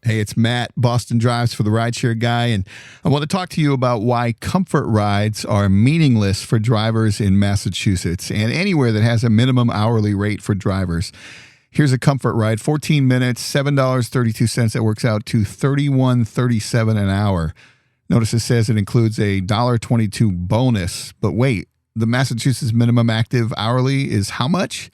Hey, it's Matt, Boston Drives for the Rideshare Guy, and I want to talk to you about why comfort rides are meaningless for drivers in Massachusetts and anywhere that has a minimum hourly rate for drivers. Here's a comfort ride, 14 minutes, $7.32. That works out to $31.37 an hour. Notice it says it includes a $1.22 bonus, but wait, the Massachusetts minimum active hourly is how much?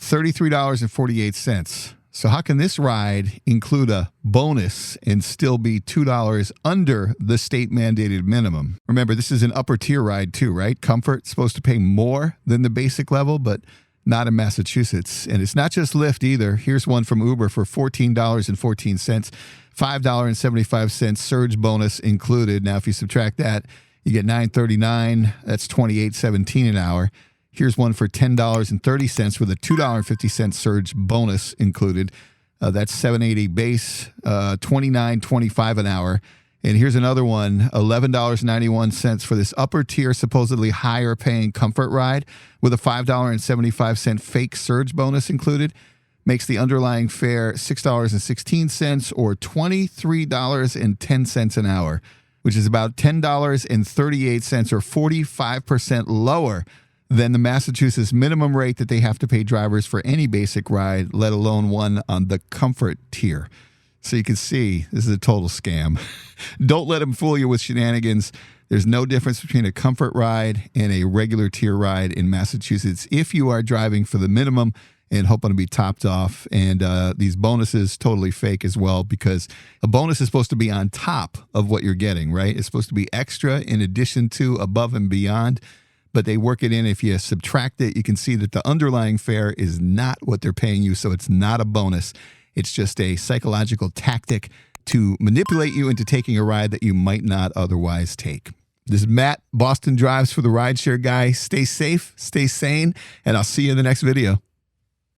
$33.48. So how can this ride include a bonus and still be $2 under the state mandated minimum? Remember, this is an upper tier ride too, right? Comfort's supposed to pay more than the basic level, but not in Massachusetts. And it's not just Lyft either. Here's one from Uber for $14.14, $5.75 surge bonus included. Now, if you subtract that, you get $9.39. That's $28.17 an hour. Here's one for $10.30 with a $2.50 surge bonus included. That's $7.80 base, $29.25 an hour. And here's another one, $11.91 for this upper tier, supposedly higher paying comfort ride with a $5.75 fake surge bonus included. Makes the underlying fare $6.16 or $23.10 an hour, which is about $10.38 or 45% lower than the Massachusetts minimum rate that they have to pay drivers for any basic ride, let alone one on the comfort tier. So you can see this is a total scam. Don't let them fool you with shenanigans. There's no difference between a comfort ride and a regular tier ride in Massachusetts if you are driving for the minimum and hoping to be topped off. And these bonuses, totally fake as well, because a bonus is supposed to be on top of what you're getting, right? It's supposed to be extra in addition to, above and beyond. But they work it in. If you subtract it, you can see that the underlying fare is not what they're paying you, so it's not a bonus. It's just a psychological tactic to manipulate you into taking a ride that you might not otherwise take. This is Matt, Boston Drives for the Rideshare Guy. Stay safe, stay sane, and I'll see you in the next video.